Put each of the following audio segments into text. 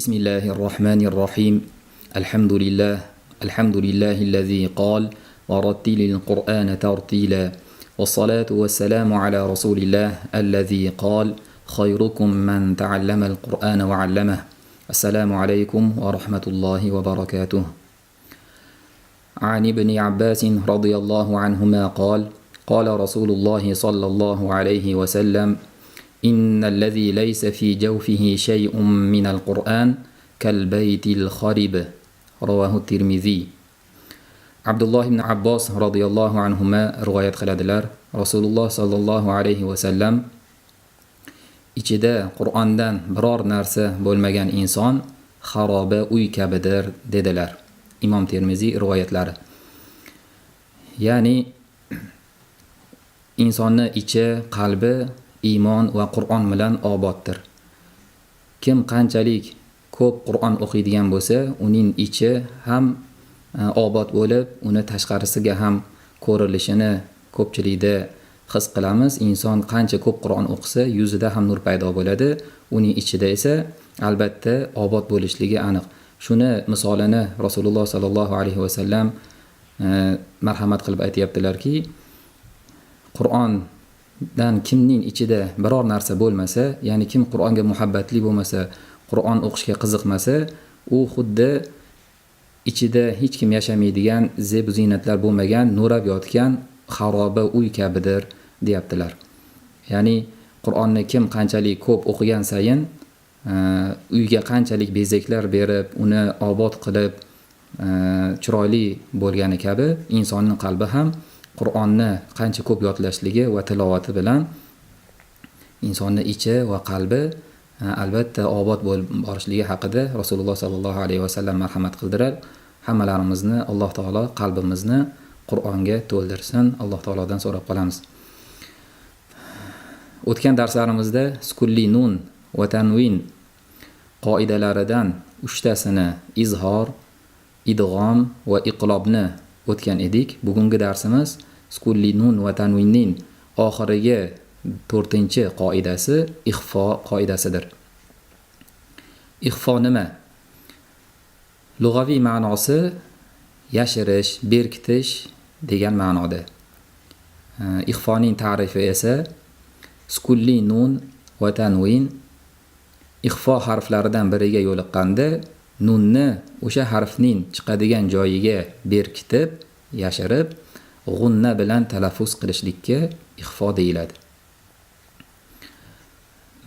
بسم الله الرحمن الرحيم. الحمد لله الذي قال ورتل القرآن ترتيلا، والصلاة والسلام على رسول الله الذي قال خيركم من تعلم القرآن وعلمه. السلام عليكم ورحمة الله وبركاته. عن ابن عباس رضي الله عنهما قال قال رسول الله صلى الله عليه وسلم: إن الذي ليس في جوفه شيء من القرآن كالبيت الخرب. رواه الترمذي. Abdulloh ibn Abbos radhiyallohu anhuma rivoyat qiladilar. Rasululloh sallallohu alayhi vasallam ichida Qur'ondan biror narsa bo'lmagan inson xaroba uy kabidir dedilar. Imom Termiziy rivoyatlari. Ya'ni insonni ichi, qalbi iymon va Qur'on bilan oboddir. Kim qanchalik ko'p Qur'on o'qiydigan bo'lsa, uning ichi ham obod bo'lib, uni tashqarisiga ham ko'rilishini ko'pchilikda his qilamiz. Inson qancha ko'p Qur'on o'qisa, yuzida ham nur paydo bo'ladi, uning ichida esa albatta obod bo'lishligi aniq. Shuni misolini Rasululloh sallallohu alayhi vasallam marhamat qilib aytayaptilarki, Qur'ondan kimning ichida biror narsa bo'lmasa, ya'ni kim Qur'onga muhabbatli bo'lmasa, Qur'on o'qishga qiziqmasa, u xuddi ichida hech kim yashamaydigan, zeb ziynatlar bo'lmagan, nurab yotgan xaroba uy kabidir deyaptilar. Ya'ni Qur'onni kim qanchalik ko'p o'qigan sayin, uyga qanchalik bezaklar berib, uni obod qilib, chiroyli bo'lgani kabi, insonning qalbi ham Qur'onni qancha ko'p yodlashligi va tilovati bilan insonning ichi va qalbi albatta obod bo'lib borishligi haqida Rasululloh sallallohu alayhi vasallam marhamat qildilar. Hammalarimizni Alloh taolo qalbimizni Qur'onga to'ldirsin. Alloh taolodan so'rab qolamiz. O'tgan darslarimizda sukunli nun va tanvin qoidalaridan 3tasini izhor, idg'om va iqlobni o'tgan edik. Bugungi darsimiz sukunli nun va tanvinning oxirgi 4-qoidasi ixfo qoidasidir. Ixfo nima? Lug'aviy ma'nosi yashirish, berkitish degan ma'noda. Ixfoning ta'rifi esa sukunli nun va tanvin ixfo harflaridan biriga yo'liqqanda nunni o'sha harfning chiqadigan joyiga berkitib, yashirib, g'unna bilan talaffuz qilishlikka ixfo deyiladi.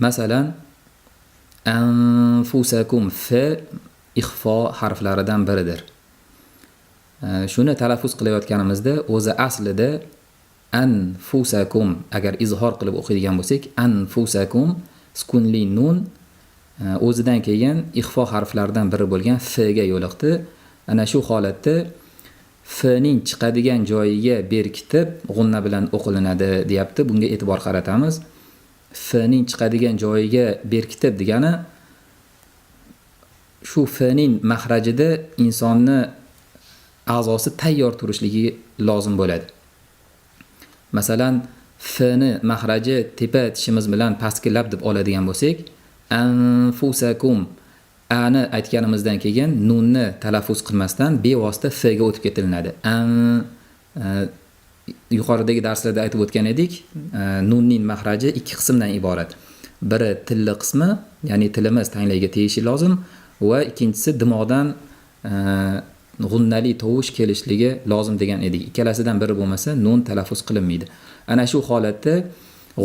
Masalan, anfusakum fa ixfo harflaridan biridir. Shuni talaffuz qilayotganimizda o'zi aslida anfusakum agar izhor qilib o'qiydigan bo'lsak, anfusakum sukunli nun o'zidan keyin ixfo harflaridan biri bo'lgan f ga yo'liqdi. Ana shu holatda f ning chiqadigan joyiga berkitib g'unna bilan o'qilinadi deyapti. Bunga e'tibor qaratamiz. F ning chiqadigan joyiga berkitib degani shu f ning mahrajida insonni a'zosi tayyor turishligi lozim bo'ladi. Masalan, f ni mahraji tepa tishimiz bilan pastki lab deb oladigan bo'lsak, anfusakum ani aytganimizdan keyin nunni talaffuz qilmasdan bevosita f ga o'tib ketilinadi. Yuqoridagi darslarda aytib o'tgan edik, nunning mahraji 2 qismdan iborat. Biri tilli qismi, ya'ni tilimiz tanglayga tegishi lozim va ikkinchisi dimoqdan g'unnali tovush kelishligi lozim degan edik. Ikkalasidan biri bo'lmasa nun talaffuz qilinmaydi. Ana shu holatda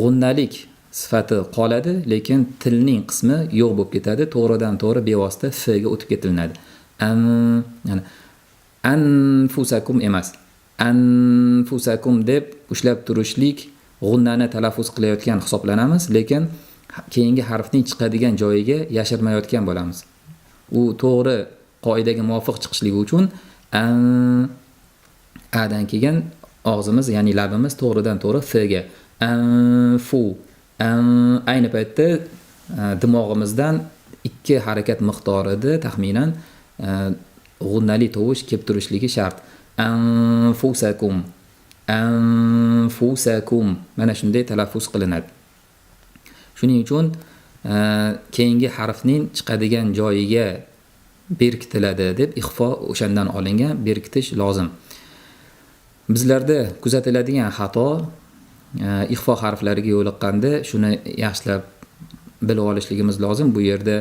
g'unnalik sifati qoladi, lekin tilning qismi yo'q bo'lib ketadi. To'g'ridan to'g'ri bevosita f ga o'tib ketilinadi. Ya'ni anfusakum emas. Anfusakum deb ushlab turishlik g'unnani talaffuz qilayotgan hisoblanamiz, lekin keyingi harfning chiqadigan joyiga yashirmayotgan bo'lamiz. U to'g'ri qoidaga muvofiq chiqishligi uchun adan keyin og'zimiz, ya'ni labimiz to'g'ridan to'g'ri f ga anfu ayni paytda dimog'imizdan 2 harakat miqdorida taxminan g'unnali tovush kelib turishligi shart. Anfusakum mana shunday talaffuz qilinadi. Shuning uchun keyingi harfning chiqadigan joyiga berkitiladi deb ixfo o'shandan olingan, berkitish lozim. Bizlarda kuzatiladigan xato ixfo harflariga yo'liqqanda shuni yaxshilab bilib olishligimiz lozim. Bu yerda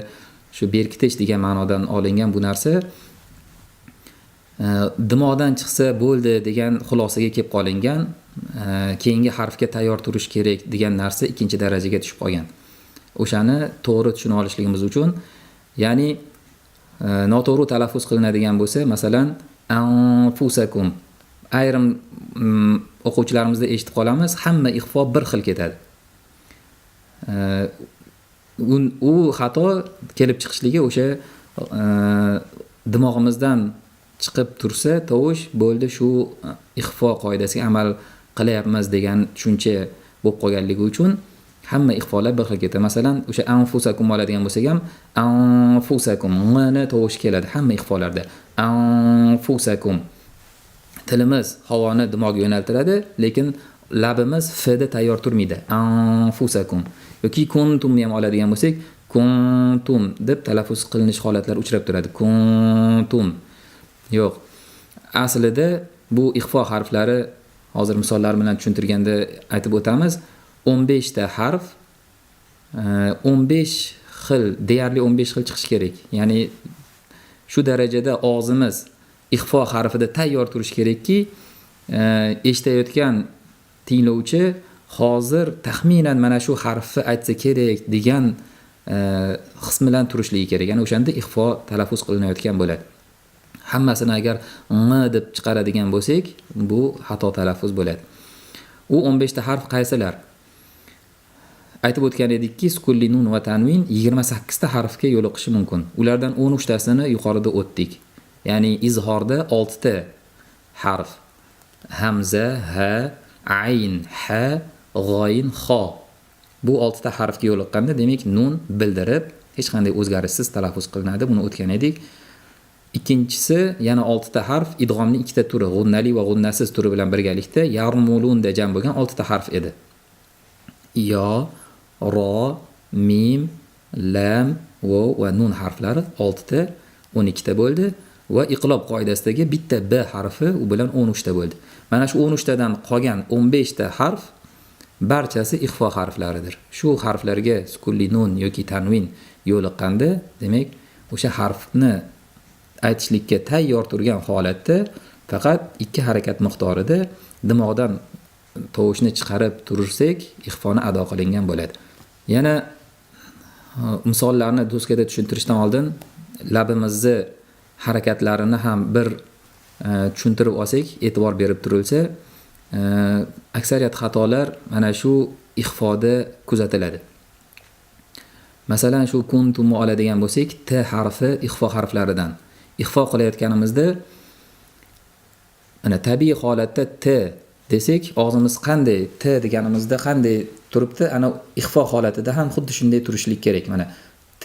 shu berkitish degan ma'nodan olingan bu narsa dimoqdan chiqsa bo'ldi degan xulosaga kelib qolingan, keyingi harfga tayyor turish kerak degan narsa ikkinchi darajaga tushib qolgan. O'shani to'g'ri tushuna olishligimiz uchun, ya'ni noto'g'ri talaffuz qilinadigan bo'lsa, masalan, anfusakum, ayrim o'quvchilarimizda eshitib qolamiz, hamma ixfo bir xil ketadi. U xato kelib chiqishligi o'sha dimog'imizdan chiqib tursa tovush bo'ldi, shu ixfo qoidasiga amal qilyapmiz degan tushuncha bo'lib qolganligi uchun hamma ixfolar bir xil ketadi. Masalan, o'sha anfusakum oladigan bo'lsak ham anfusakum mana tovush keladi hamma ixfolarda. Anfusakum, tilimiz havoni dimog'ga yo'naltiradi, lekin labimiz f da tayyor turmaydi. Anfusakum yoki kuntum ham oladigan bo'lsak, kuntum deb talaffuz qilinish holatlari uchrab turadi. Kuntum yo'q. Aslida bu ixfo harflari hozir misollar bilan tushuntirganda aytib o'tamiz. 15 ta harf 15 xil, deyarli 15 xil chiqish kerak. Ya'ni shu darajada og'zimiz ixfo harfida tayyor turish kerakki, eshitayotgan tinglovchi hozir taxminan mana shu harfni aytsa kerak degan his bilan turishligi kerak. Ya'ni o'shanda ixfo talaffuz qilinayotgan bo'ladi. Hammasini agar m deb chiqaradigan bo'lsak, bu xato talaffuz bo'ladi. U 15 ta harf qaysilar? Aytib o'tgan edikki, sukunli nun va tanvin 28 ta harfga yo'liqishi mumkin. Ulardan 13 tasini yuqorida o'tdik. Ya'ni izhorda 6 ta harf: hamza, ha, ayn, ha, g'oyin, xo. Bu 6 ta harfga yo'liqqanda, demak, nun bildirib, hech qanday o'zgarishsiz talaffuz qilinadi. Buni o'tgan edik. Ikkinchisi yana 6 ta harf, idg'omning ikkita turi, g'unnali va g'unnasiz turi bilan birgalikda yarmulunda jam bo'lgan 6 ta harf edi. Yo, ro, mim, lam, vav va nun harflari 6 ta 12 ta bo'ldi va iqlob qoidasidagi bitta b harfi u bilan 13 ta bo'ldi. Mana shu 13 tadan qolgan 15 ta harf barchasi ixfo harflaridir. Shu harflarga sukunli nun yoki tanvin yo'liqqanda, demak, o'sha harfni aytishlikka tayyor turgan holatda faqat 2 harakat miqdorida dimog'dan tovushni chiqarib turursak, ixfoni ado qilingan bo'ladi. Yana misollarni doskada tushuntirishdan oldin labimizni harakatlarini ham bir tushuntirib olsak, e'tibor berib turilsa, aksariyat xatolar mana shu ixfoda kuzatiladi. Masalan, shu kuntumni oladigan bo'lsak, t harfi ixfo harflaridan. Ixfo qilayotganimizda ana tabiiy holatda t desak, og'zimiz qanday t deganimizda qanday turibdi, ana ixfo holatida ham xuddi shunday turishlik kerak. Mana t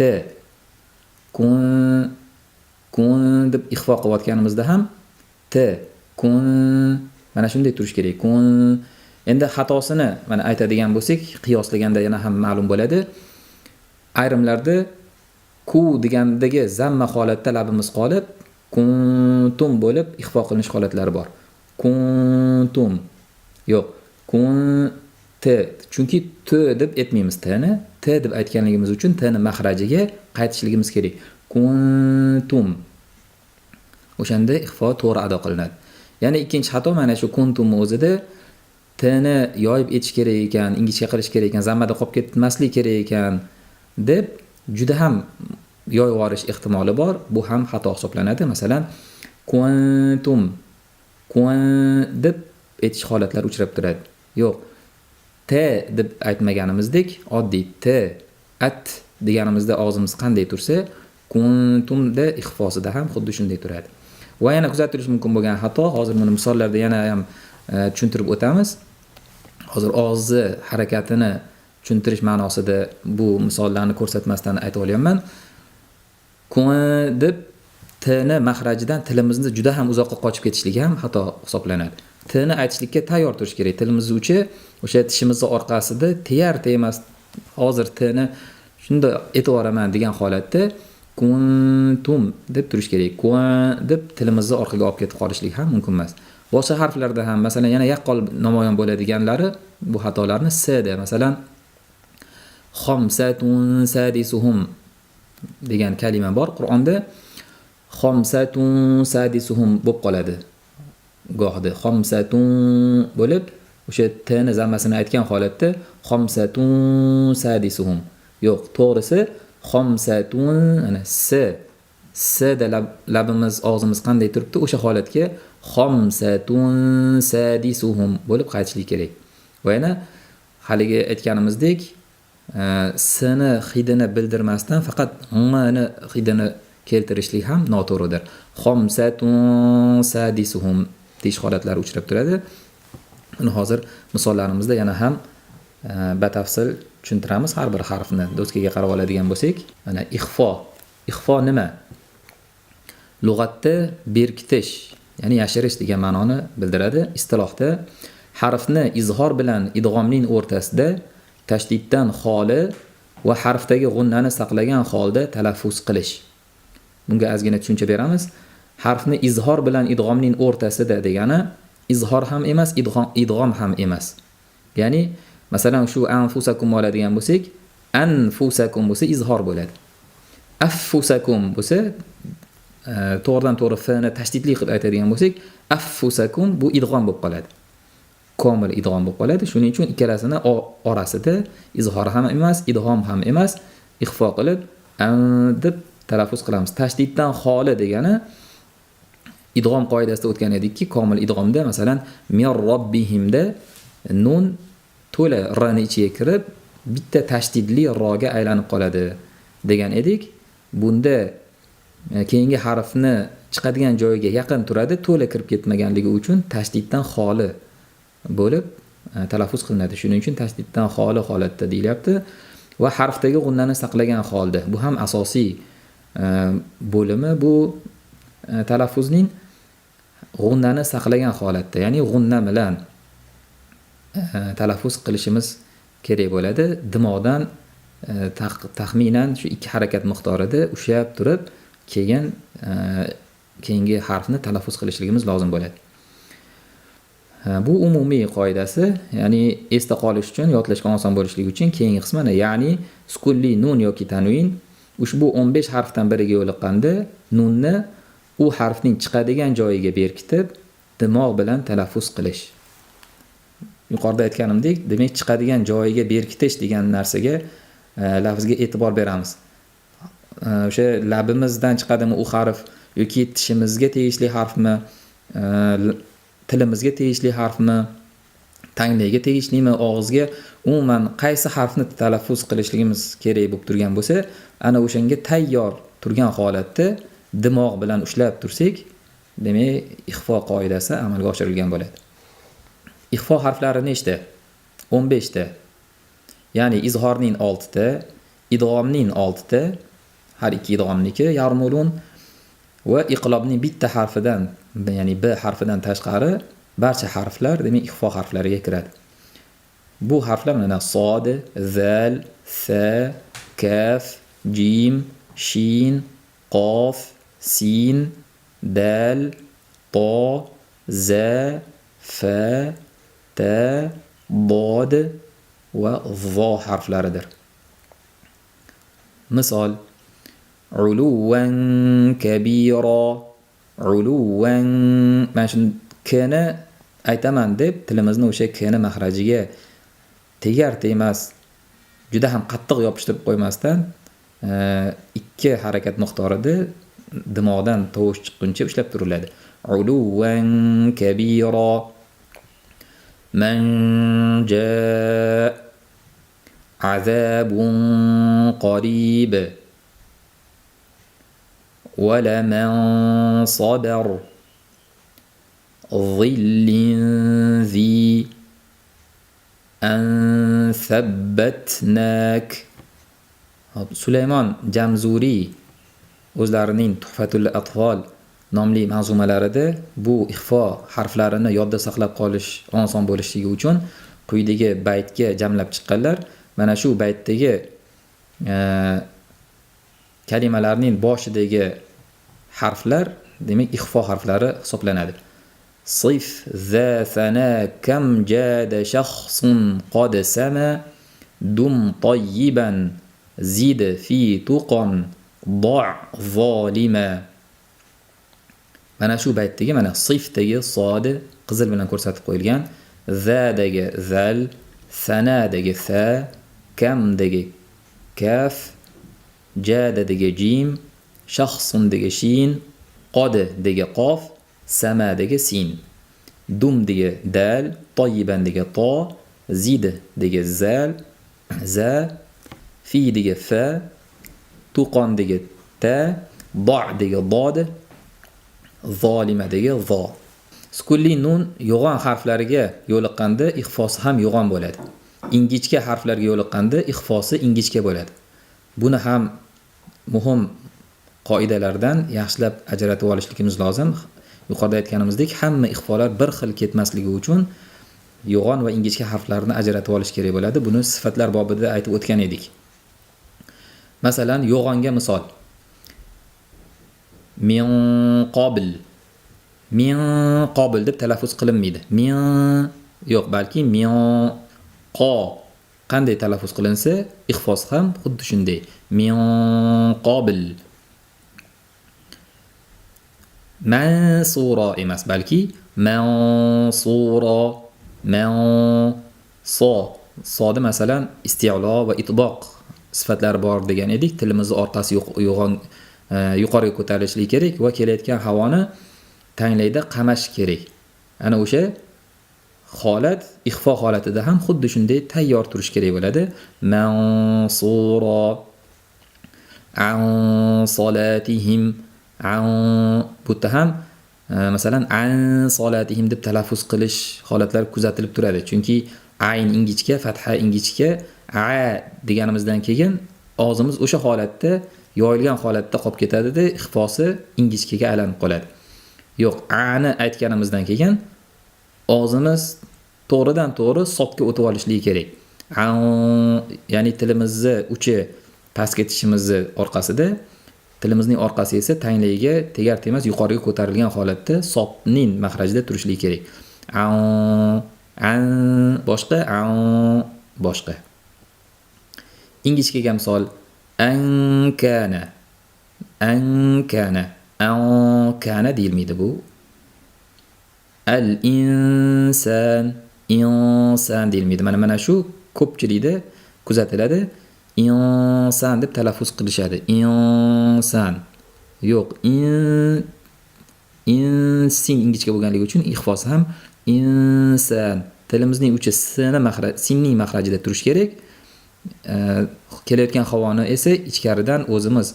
kun deb ixfo qilayotganimizda ham t kun mana shunday turish kerak. Kun. Endi xatosini mana aytadigan bo'lsak, qiyoslaganda yana ham ma'lum bo'ladi. Ayrimlarda ku degandagi zamma holatda labimiz qolib, kuntum bo'lib ixfo qilinish holatlari bor. Kuntum. Yo'q, kun t. Chunki t deb aytmaymiz t-ni. T deb aytganligimiz uchun t-ni mahrajiga qaytishligimiz kerak. Kuntum. O'shanda ixfo to'g'ri ado qilinadi. Ya'ni ikkinchi xato mana shu kuntum o'zida t-ni yoyib etish kerak ekan, ingichka qilish kerak ekan, zammada qolib ketmaslik kerak ekan deb juda ham yoyib yuborish ehtimoli bor. Bu ham xato hisoblanadi. Masalan, kuntum deb aytish holatlari uchrab turadi. Yo'q, t deb aytmaganimizdek, oddiy t, at deganimizda og'zimiz qanday tursa, kuntumda ixfosida ham xuddi shunday turadi. Va yana kuzatilish mumkin bo'lgan xato, hozir buni misollarda yana ham tushuntirib o'tamiz. Hozir og'izni harakatini tushuntirish ma'nosida bu misollarni ko'rsatmasdan aytib olyapman. Kun deb t-ni mahrajidan tilimizni juda ham uzoqqa qochib ketishligi ham xato hisoblanadi. T-ni aytishlikka tayyor turish kerak. Tilimiz uchi o'sha tishimiz orqasida teyar-temas hozir t-ni Shunda e'tiboraman degan holatda kuntum deb turish kerak. Kun deb tilimizni orqaga olib ketib qolishlik ham mumkin emas. Boshqa harflarda ham masalan yana yaqqol namoyon bo'ladiganlari bu xatolarni s-da masalan xomsatun sadisuhum degan kalima bor Qur'onda. Xomsatun sadisuhum bo'lib qoladi. Gohida xomsatun bo'lib o'sha t'ni zammasini aytgan holatda xomsatun sadisuhum. Yo'q, to'g'risi xomsatun ana s da labimiz og'zimiz qanday turibdi o'sha holatga xomsatun sadisuhum bo'lib qaytishlik kerak. Va yana haligi aytganimizdek s'ni hidini bildirmasdan faqat m'ni hidini keltirishlik ham noto'g'ridir. Xomsatun sadisuhum deyish holatlari uchrab turadi. Uni hozir misollarimizda yana ham batafsil tushuntiramiz har bir harfni doskaga qarab oladigan bo'lsak. Mana ixfo nima? Lug'atda berkitish, ya'ni yashirish degan ma'noni bildiradi. Istilohda harfni izhor bilan idg'omning o'rtasida tashdiddan xoli va harfdagi g'unnani saqlagan holda talaffuz qilish. Bunga ozgina tushuncha beramiz. Harfni izhor bilan idg'omning o'rtasida degani izhor ham emas, idg'om ham emas. Ya'ni masalan shu anfusakum oladigan bo'lsak, anfusakum bo'lsa izhor bo'ladi. Affusakum bo'lsa to'g'ridan to'g'ri f'ni tashdidli qilib aytadigan bo'lsak, affusakum bu idg'om bo'lib qoladi. Komil idg'om bo'lib qoladi. Shuning uchun ikkalasini orasida izhor ham emas, idg'om ham emas, ixfo qilib deb talaffuz qilamiz. Tashdiddan xoli degani idg'om qoidasida o'tgan edikki, komil idg'omda masalan mir robbihimda nun to'la r'ni ichiga kirib bitta tashdidli roga aylanib qoladi degan edik. Bunda keyingi harfni chiqadigan joyiga yaqin turadi, to'la kirib ketmaganligi uchun tashdiddan xoli bo'lib talaffuz qilinadi. Shuning uchun tashdiddan xoli holatda deyilyapti va harfdagi g'unnani saqlagan holda. Bu ham asosiy bo'limi bu talaffuzning g'unnani saqlagan holatda, ya'ni g'unna bilan talaffuz qilishimiz kerak bo'ladi. Dimoqdan taxminan shu 2 harakat miqdorida ushlab turib, keyin keyingi harfni talaffuz qilishligimiz lozim bo'ladi. Bu umumiy qoidasi, ya'ni esda qolish uchun, yodlashga oson bo'lishligi uchun keyingi qismini, ya'ni sukunli nun yoki tanvin ushbu 15 harfdan biriga yo'liqqanda nunni u harfning chiqadigan joyiga berkitib, dimoq bilan talaffuz qilish. Yuqorida aytganimdek, demak chiqadigan joyiga berkitish degan narsaga lafzga e'tibor beramiz. O'sha labimizdan chiqadimi u harf yoki tishimizga tegishli harfmi, tilimizga tegishli harfmi, tanglayga tegishlimi, og'izga umuman qaysi harfni talaffuz qilishligimiz kerak bo'lib turgan bo'lsa, ana o'shanga tayyor turgan holatda dimoq bilan ushlab tursak, demak ixfo qoidasi amalga oshirilgan bo'ladi. Ixfo harflari nechta? 15 ta. Ya'ni izhorning 6 ta, idg'omning 6 ta, har ikki idg'omniki yarmulun va iqlobning bitta harfidan, ya'ni b harfidan tashqari barcha harflar demak ixfo harflariga kiradi. Bu harflar mana sod, zal, sa, kaf, jim, shin, qof, sin, dal, to, za, fa, ta, bod va vo harflaridir. Misol uluwan kabira, uluwan, mana shu kni aytaman deb tilimizni o'sha kni mahrajiga tegar temas juda ham qattiq yopishtirib qo'ymasdan 2 harakat miqdorida dimoqdan tovush chiqquncha ushlab turiladi. Uluwan kabira. Man jaa azabun qarib. Wala man sabar. Zillin zi. An thabbatnak. Sulaymon Jamzuri o'zlarining Tuhfatul Atfal nomli manzumalarida bu ixfo harflarini yodda saqlab qolish oson bo'lishligi uchun quyidagi baytga jamlab chiqqanlar. Mana shu baytdagi kalimalarning boshidagi harflar demak ixfo harflari hisoblanadi. Sif za sana kam jada shakhsun qad sama dum tayyiban zid fi tuqan da' zalima. Mana shu baytdagi mana sifdagi sodi qizil bilan ko'rsatib qo'yilgan, zadagi zal, sanadagi sa, kamdagi kaf, jadadagi jim, shakhsundagi shin, qodidagi qof, samadagi sin, dumdagi dal, tayyibandagi to, ziddagi zal, za, fidagi fa, tuqondagi ta, da'dagi dod, zolimadagi zo. Sukunli nun yo'g'on harflariga yo'liqqanda ixfosi ham yo'g'on bo'ladi. Ingichka harflarga yo'liqqanda ixfosi ingichka bo'ladi. Buni ham muhim qoidalardan yaxshilab ajratib olishligimiz lozim. Yuqorida aytganimizdek, hamma ixfolar bir xil ketmasligi uchun yo'g'on va ingichka harflarni ajratib olish kerak bo'ladi. Buni sifatlar bobida aytib o'tgan edik. Masalan, yo'g'onga misol. Min qobil. Min qobil deb talaffuz qilinmaydi. Min yo'q, balki min qo qanday talaffuz qilinsa, ixfos ham xuddi shunday. Min qobil. Mansura emas, balki mansura. Sodi masalan isti'lo va itboq sifatlari bor degan edik. Tilimizni orqasi yo'g'on yuqoriga ko'tarilishligi kerak va kelayotgan havoni tanglayda qamash kerak. Ana o'sha holat ixfo holatida ham xuddi shunday tayyor turish kerak bo'ladi. Mansura an solatihim an butta ham masalan an solatihim deb talaffuz qilish holatlari kuzatilib turadi. Chunki ayn ingichka, fatha ingichka, a deganimizdan keyin og'zimiz o'sha holatda yoyilgan holatda qolib ketadi-da, ixfosi ingichkaga aylanib qoladi. Yo'q, ani aytganimizdan keyin og'zimiz to'g'ridan to'g'ri sotga o'tib olishligi kerak. Ya'ni tilimizni uchi past ketishimizni orqasida, tilimizning orqasi esa tanglayiga tegar temas yuqoriga ko'tarilgan holatda sotning mahrajida turishligi kerak. Boshqa, boshqa. Ingichkaga misol ankana. Ankana deyilmaydi bu. Al-insan deyilmaydi. Mana shu ko'pchilikda kuzatiladi. Insan deb talaffuz qilishadi. Insan. Yo'q, sin ingichka bo'lganligi uchun ixfosi ham insan. Tilimizning uchi sinning mahrajida turish kerak. Kelayotgan havoni esa ichkaridan o'zimiz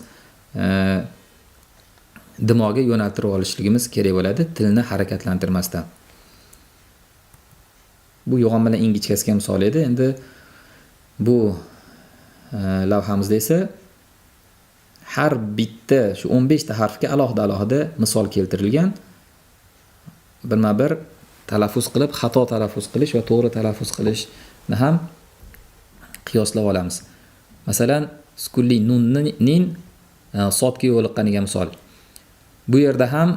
dimoga yo'naltirib olishligimiz kerak bo'ladi, tilni harakatlantirmasdan. Bu yo'g'on bilan ingichkasiga misol edi. Endi bu lavhamizda esa har bitta shu 15 ta harfga alohida misol keltirilgan. Birma-bir talaffuz qilib, xato talaffuz qilish va to'g'ri talaffuz qilishni ham qiyoslab olamiz. Masalan, sukunli nunning sodga yo'liqqaniga misol. Bu yerda ham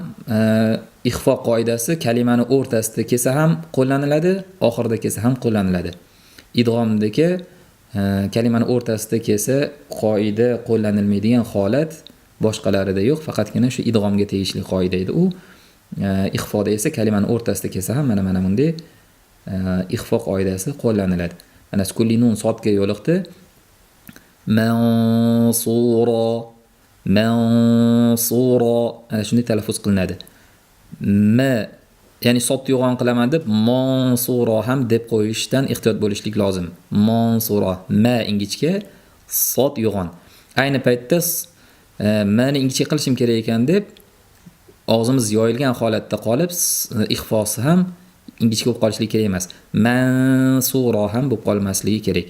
ixfo qoidasi kalimani o'rtasida kelsa ham qo'llaniladi, oxirida kelsa ham qo'llaniladi. Idg'omdagi kalimani o'rtasida kelsa qoida qo'llanilmaydigan holat boshqalarida yo'q, faqatgina shu idg'omga tegishli qoida edi. U ixfoda esa kalimani o'rtasida kelsa ham mana bunday ixfo qoidasi qo'llaniladi. Mana sukunli nun sodga yo'liqdi. Mansura. Ana shunday talaffuz qilinadi. Ya'ni sodni yo'g'on qilaman deb mansura ham deb qo'yishdan ehtiyot bo'lishlik lozim. Mansura, ma ingichka, sod yo'g'on. Ayni paytda mani ingichka qilishim kerak ekan deb og'zimiz yoyilgan holatda qolib, ixfosi ham ingichka bo'lib qolishligi kerak emas. Mansura ham bo'lib qolmasligi kerak.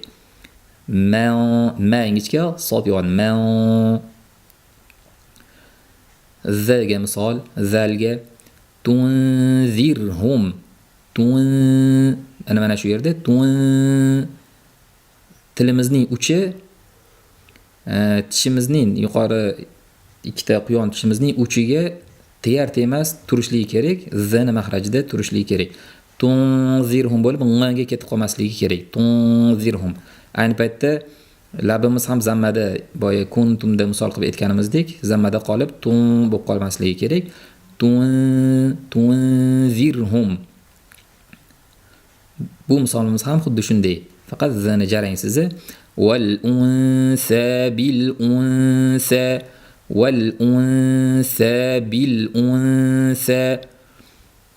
Ma ingichka, sod yo'g'on. Zalga misol, zalga tunzirhum. Mana shu yerda tilimizning uchi tishimizning yuqori ikkita quyon tishimizning uchiga tegar temas turishligi kerak, zini mahrajida turishligi kerak. Tunzirhum bo'lib ng'ga ketib qolmasligi kerak. Tunzirhum. Ayni paytda labimiz ham zammada, boya kuntumda misol qilib aytganimizdek, zammada qolib tun bo'lib qolmasligi kerak. Tunzirhum. Bu misolimiz ham xuddi shunday. Faqat zini jarangsiz. Wal unsa bil unsa wal unsa bil unsa.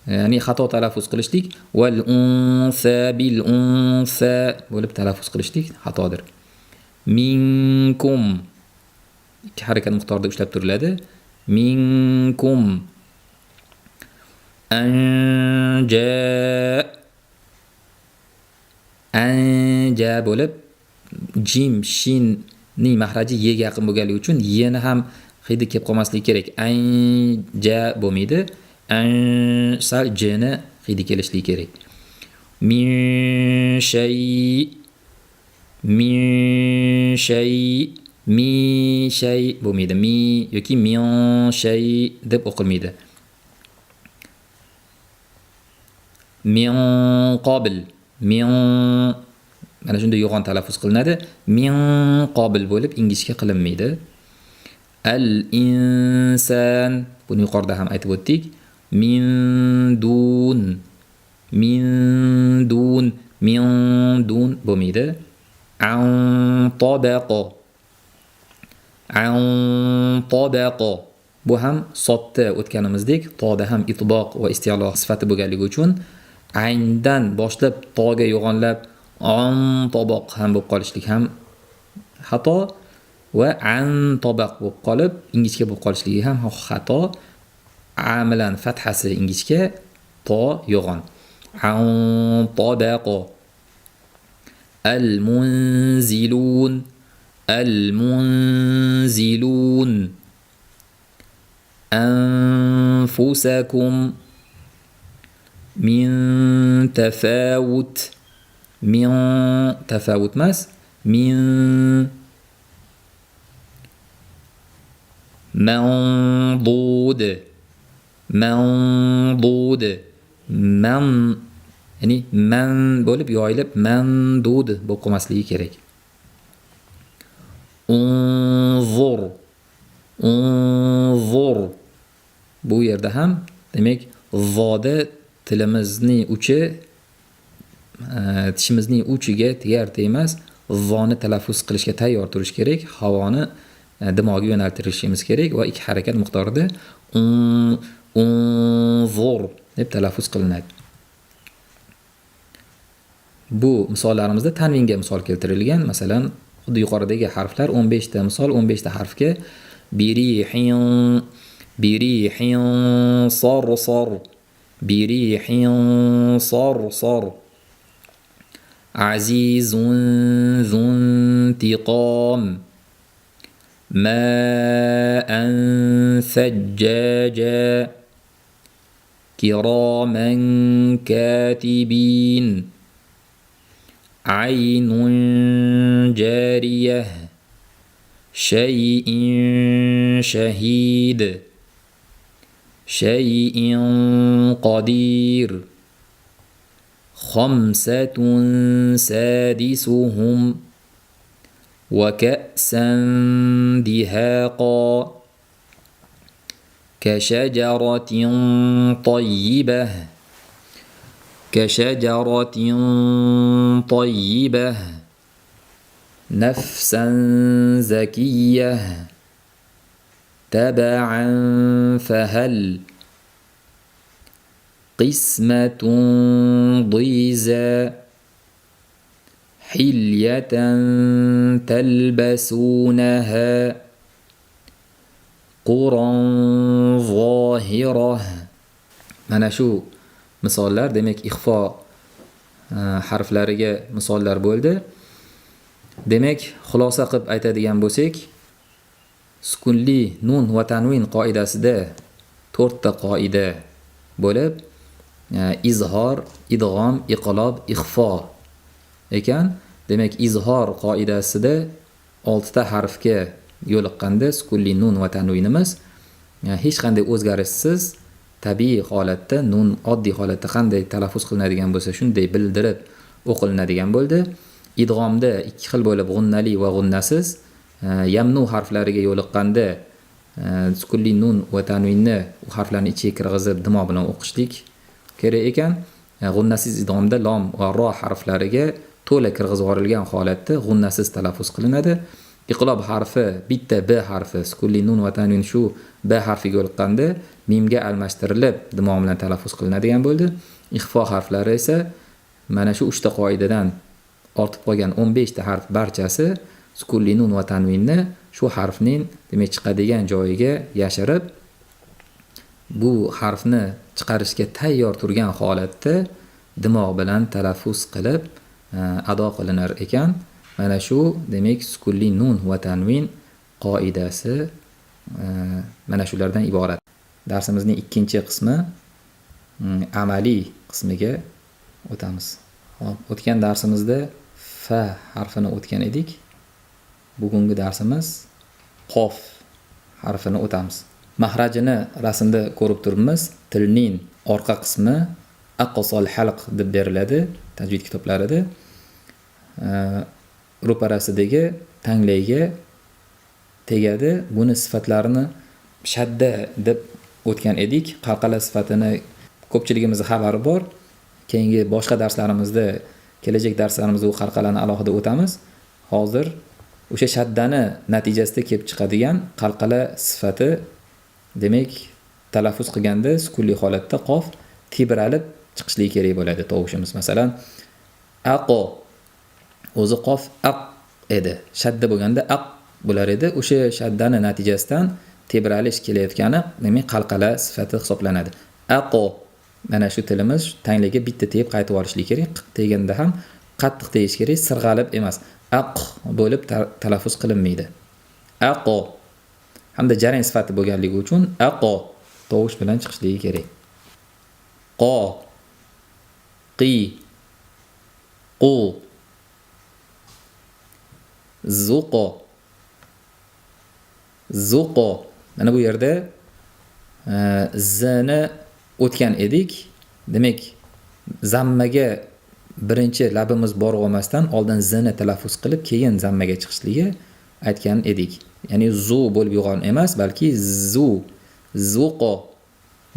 Ya'ni xato talaffuz qilishlik. Wal unsa bil unsa bo'lib talaffuz qilishlik xatodir. Minkum ikki harakat miqdorida ushlab turiladi. Minkum anja bo'lib jim shinning mahraji yega yaqin bo'lganligi uchun yeni ham hidi kelib qolmasligi kerak. Anja bo'lmaydi. Sal jni hidi kelishligi kerak. Min shay bo'lmaydi. Mi yoki min shay deb o'qilmaydi. Min qobil. Min mana shunday yo'g'on talaffuz qilinadi. Min qobil bo'lib ingichka qilinmaydi. Al insan buni yuqorida ham aytib o'tdik. Min dun bo'lmaydi. An tabaqo bu ham sotda o'tganimizdek toda ham itboq va isti'lo sifati bo'lganligi uchun ayndan boshlab toga yo'g'onlab on toboq ham bo'lib qolishlik ham xato va an toboq bo'lib qolib ingichka bo'lib qolishligi ham xato. A bilan fathasi ingichka, to yo'g'on. An toboq. Al-munzilun anfusakum min tafawut mas min mandud ya'ni man bo'lib yoyilib mandud bo'lib qolmasligi kerak. Unzur bu yerda ham demak voda tilimizning uchi tishimizning uchiga tegar temas voni talaffuz qilishga tayyor turish kerak. Havoni dimog'iga yo'naltirishimiz kerak va ikki harakat miqdorida unzur deb talaffuz qilinadi. Bu misollarimizda tanvinga misol keltirilgan. Masalan, xuddi yuqoridagi harflar 15 ta misol 15 ta harfga birihin sar azizun zuntiqam ma'an sajjaja kiraman katibin عين جارية شيء شهيد شيء قدير خمسة سادسهم وكأسا دهاقا كشجرة طيبة نفسا زكية تبعا فهل قسمة ضيزى حلية تلبسونها قرى ظاهرة. mana shu misollar demak ixfo harflariga misollar bo'ldi. Demak, xulosa qilib aytadigan bo'lsak, sukunli nun va tanvin qoidasida 4 ta qoida bo'lib, izhor, idg'om, iqlob, ixfo ekan. Demak, izhor qoidasida 6 ta harfga yo'liqqanda sukunli nun va tanvinimiz hech qanday o'zgarishsiz tabiiy holatda nun oddiy holatda qanday talaffuz qilinadigan bo'lsa shunday bildirib o'qilinadigan bo'ldi. Idg'omda ikki xil bo'lib g'unnali va g'unnasiz yamnu harflariga yo'liqqanda sukunli nun va tanvinni u harflarni ichiga kirg'izib dimo bilan o'qishlik kerak ekan. G'unnasiz idg'omda lom va ro harflariga to'la kirg'izib yuborilgan holatda g'unnasiz talaffuz qilinadi. Iqlob harfi bitta b harfi sukunli nun va tanvin shu b harfiga yo'liqqanda mimga almashtirilib dimo bilan talaffuz qilinadigan bo'ldi. Ixfo harflari esa mana shu 3 ta qoidadan ortib qolgan 15 ta harf barchasi sukunli nun va tanvinni shu harfning demak chiqadigan joyiga yashirib bu harfni chiqarishga tayyor turgan holatda dimoq bilan talaffuz qilib ado qilinar ekan. Mana shu demak sukunli nun va tanvin qoidasi mana shulardan iborat. Darsimizning ikkinchi qismi amaliy qismiga o'tamiz. O'tgan darsimizda fa harfini o'tgan edik. Bugungi darsimiz qof harfini o'tamiz. Mahrajini rasmda ko'rib turibmiz. Tilning orqa qismi aqsol halq deb beriladi tajvid kitoblarida. Ro'parasidagi tanglayga tegadi. Buni sifatlarini shadda deb o'tgan edik. Qalqala sifatini ko'pchiligimizning xabari bor. Keyingi boshqa darslarimizda, kelajak darslarimizda u qalqalani alohida o'tamiz. Hozir o'sha shaddani natijasida kelib chiqadigan qalqala sifati demak talaffuz qilganda sukunli holatda qof tebralib chiqishligi kerak bo'ladi tovushimiz. Masalan, aqo o'zi qof aq edi. Shadda bo'lganda aq bo'lar edi. O'sha shaddani natijasidan tebralish kelayotgani demak qalqala sifati hisoblanadi. Aqo mana shu tilimiz tanglaga bitta tegib qaytib olishlik kerak. Teganda ham qattiq tegish kerak, sirg'alib emas. Aq bo'lib talaffuz qilinmaydi. Aqo hamda jarang sifati bo'lganligi uchun aqo tovush bilan chiqishligi kerak. Qo, qi, qu, zuqo, zuqo. Mana bu yerda zini o'tgan edik. Demak, zammaga birinchi labimiz borib olmasdan oldin zini talaffuz qilib, keyin zammaga chiqishligi aytgan edik. Ya'ni zu bo'lib yo'g'on emas, balki zu, zuqo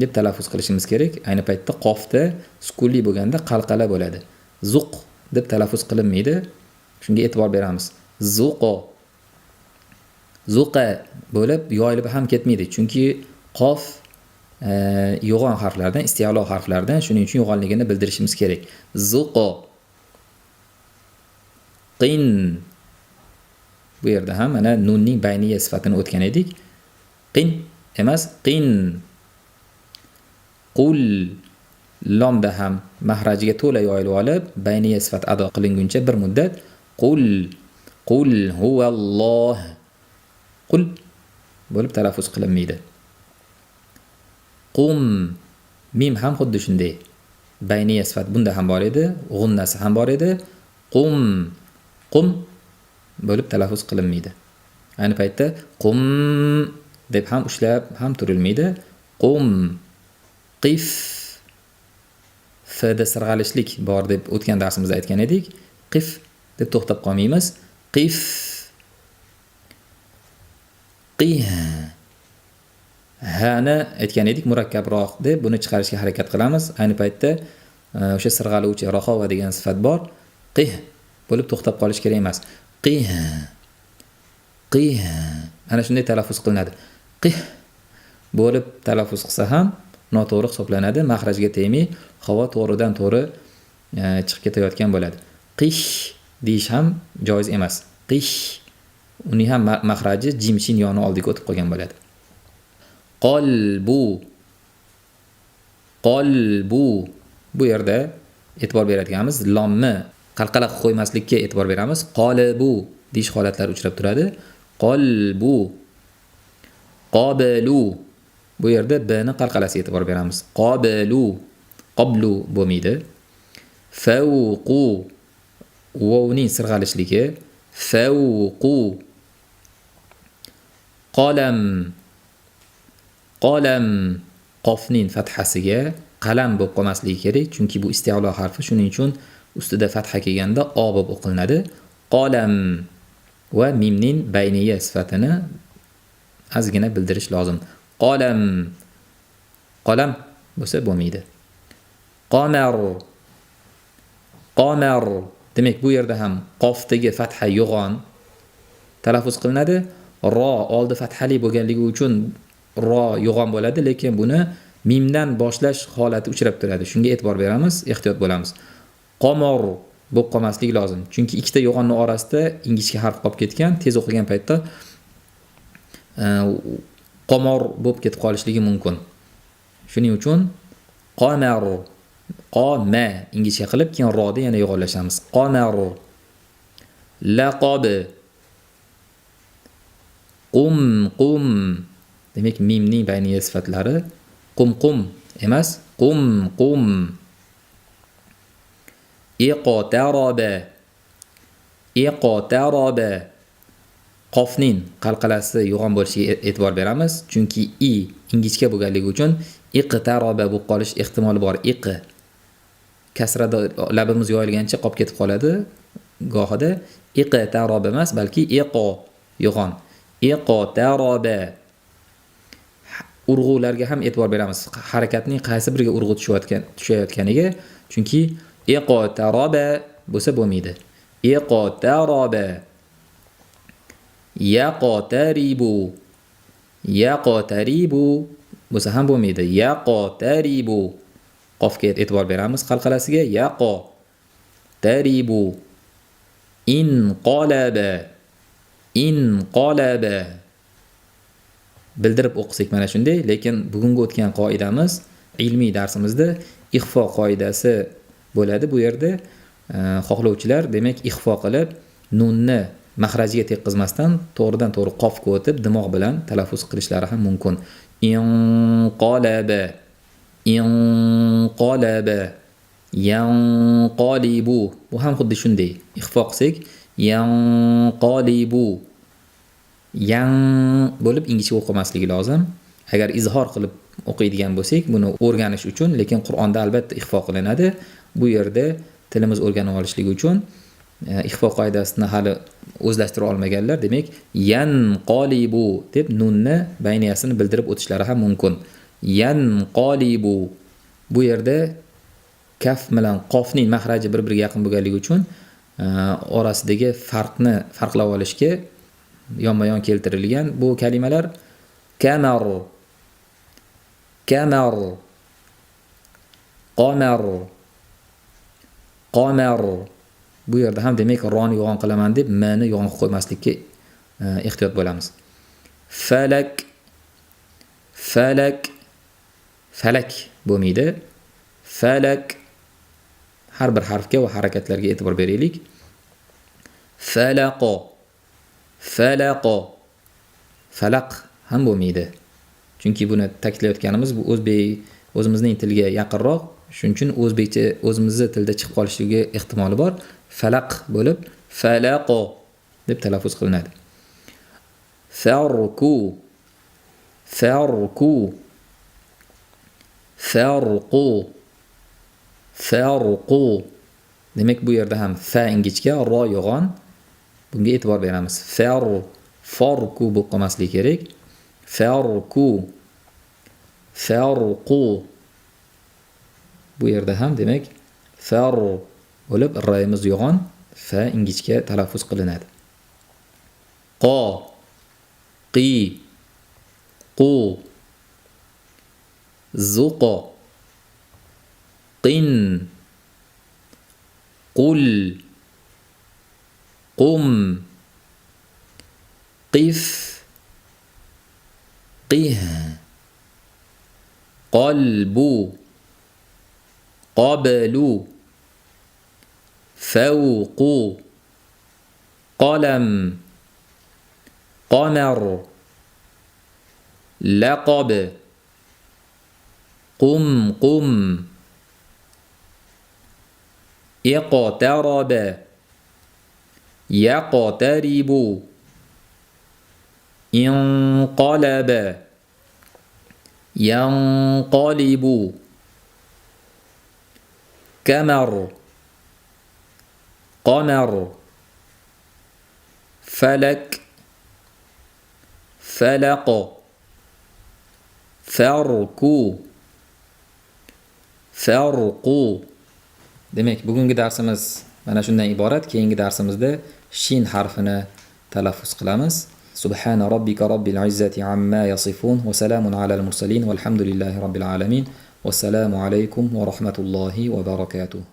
deb talaffuz qilishimiz kerak. Ayni paytda qofda sukunli bo'lganda qalqala bo'ladi. Zuq deb talaffuz qilinmaydi. Shunga e'tibor beramiz. Zuqo. Zuqa bo'lib yoyilib ham ketmaydi. Chunki qof yo'g'on harflardan, istiyalo harflardan, shuning uchun yo'g'onligini bildirishimiz kerak. Zuqo. Qin. Bu yerda ham mana nunning bayniya sifatini o'tgan edik. Qin emas, qin. Qul. Lomda ham mahrajiga to'la yoyilib olib, bayniya sifat ado qilinguncha bir muddat qul, qul huvalloh. Qul bo'lib talaffuz qilinmaydi. Qum. Mim ham xuddi shunday. Bayniya sifat bunda ham bor edi, g'unnasi ham bor edi. Qum, qum bo'lib talaffuz qilinmaydi. Ayni paytda qum deb ham ushlab ham turilmaydi. Qum, qif. Fda sirg'alishlik bor deb o'tgan darsimizda aytgan edik. Qif deb to'xtab qolmaymiz. Qif. Qih. Ha'ni aytgan edik murakkabroq deb buni chiqarishga harakat qilamiz. Ayni paytda o'sha sirg'aluvchi rahova degan sifat bor. Qih bo'lib to'xtab qolish kerak emas. Qih. Qih. Ana shunday talaffuz qilinadi. Qih bo'lib talaffuz qilsa ham noto'g'ri hisoblanadi. Mahrajga tegmay, havo to'g'ridan to'g'ri chiqib ketayotgan bo'ladi. Qish deyish ham joiz emas. Qish. Uning ham mahraji jim shin yoni oldiga o'tib qolgan bo'ladi. Qalbu. Qalbu. Bu yerda e'tibor beradiganimiz lomni qalqala qo'ymaslikka e'tibor beramiz. Qalbu deyish holatlari uchrab turadi. Qalbu. Qablu. Bu yerda b ni qalqalasiga e'tibor beramiz. Qablu. Qablu bo'lmaydi. Fawqu. Vovning sirg'alishligi. Fawqu Qalam. Qalam. Qofning fathasiga qalam bo'lib qolmasligi kerak, chunki bu isti'lo harfi, shuning uchun ustida fatha kelganda o bo'lib o'qilinadi. Qalam va mimning bayniya sifatini ozgina bildirish lozim. Qalam. Qalam bo'lsa bo'lmaydi. Qamar. Qamar. Demak, bu yerda ham qofdagi fatha yo'g'on talaffuz qilinadi. Ro oldi fathali bo'lganligi uchun ro yo'g'on bo'ladi, lekin buni mimdan boshlash holati uchrab turadi. Shunga e'tibor beramiz, ehtiyot bo'lamiz. Qamar bo'lib qolmasligi lozim. Chunki ikkita yo'g'onning orasida ingichka harf qolib ketgan, tez o'qigan paytda qamar bo'lib ketib qolishligi mumkin. Shuning uchun qamar, qama ingichka qilib, keyin ro'ni yana yo'g'onlashamiz. Qamar. Laqab. Qum, qum. Demak, mimning bayniya sifatlari qum, qum emas, qum, qum. Iqtaraba. Iqtaraba. Qofning qalqalasi yo'g'on bo'lishiga e'tibor beramiz, chunki i ingichka bo'lganligi uchun iqtaroba bo'lib qolish ehtimoli bor. Iq kasrada labimiz yoyilgancha qolib ketib qoladi. Gohida iqtaroba emas, balki iqo yo'g'on. Iqtaroba. Urg'ularga ham e'tibor beramiz. Harakatning qaysi biriga urg'u tushayotganiga, chunki iqtaroba bo'lsa bo'lmaydi. Iqtaroba. Yaqtaribu. Yaqtaribu bo'lsa ham bo'lmaydi. Yaqtaribu. Qofga e'tibor beramiz qalqalasiga. Yaqtaribu. Inqalaba. Inqalaba. Bildirib o'qisak mana shunday, lekin bugungi o'tgan qoidamiz ilmiy darsimizda ixfo qoidasi bo'ladi. Bu yerda xohlovchilar demak ixfo qilib nunni mahrajiga tekkizmasdan to'g'ridan to'g'ri qofga o'tib dimoq bilan talaffuz qilishlari ham mumkin. Inqalaba. Inqalaba. Yanqalibu. Bu ham xuddi shunday. Ixfo qilsak yanqalibu. Yang bo'lib ingichka o'qimasligi lozim. Agar izhor qilib o'qiydigan bo'lsak, buni o'rganish uchun, lekin Qur'onda albatta ixfo qilinadi. Bu yerda tilimiz o'rganib olishligi uchun ixfo qoidasini hali o'zlashtira olmaganlar, demak, yanqalibu deb nunni bayniyasini bildirib o'tishlari ham mumkin. Yanqalibu. Bu yerda kaf bilan qofning mahraji bir-biriga yaqin bo'lganligi uchun orasidagi farqni farqlab olishga yonma-yon keltirilgan bu kalimalar kamar, kamar, qamar, qamar. Bu yerda ham demak roni yo'g'on qilaman deb mani yo'g'on qo'ymaslikka ehtiyot bo'lamiz. Falak, falak, falak bo'lmaydi. Falak. Har bir harfga va harakatlarga e'tibor beraylik. Falaqo, falaqo, falaq ham bo'lmaydi. Chunki buni ta'kidlayotganimiz bu o'zimizning tilga yaqinroq, shuning uchun o'zbekcha o'zimizning tilda chiqib qolishiga ehtimoli bor. Falaq bo'lib falaqo deb talaffuz qilinadi. Farqu, farqu, farqu, farqu. Demak, bu yerda ham fa ingichka, ro yo'g'on. Bunga e'tibor beramiz. Farqu bo'lib qolmasligi kerak. Farqu, farqu. Bu yerda ham demak far bo'lib rayimiz yo'g'on, fa ingichka talaffuz qilinadi. Qo, qi, qu, zuqo, qin, qul, qum, qif, qih, qalbu, qablu, fawqu, qalam, qamar, laqab, qum, qum, iqtaraba, yaqtaribu, انقلب ينقلب كمر قمر فلك فلق فرق فرق. Demek bugungi darsimiz mana shundan iborat. Keyingi darsimizda shin harfini talaffuz qilamiz. Subhana robbika robbil izzati amma yasifun va salamun alal mursalin valhamdulillahi robbil alamin. Vassalamu alaykum va rahmatullohi va barakatuh.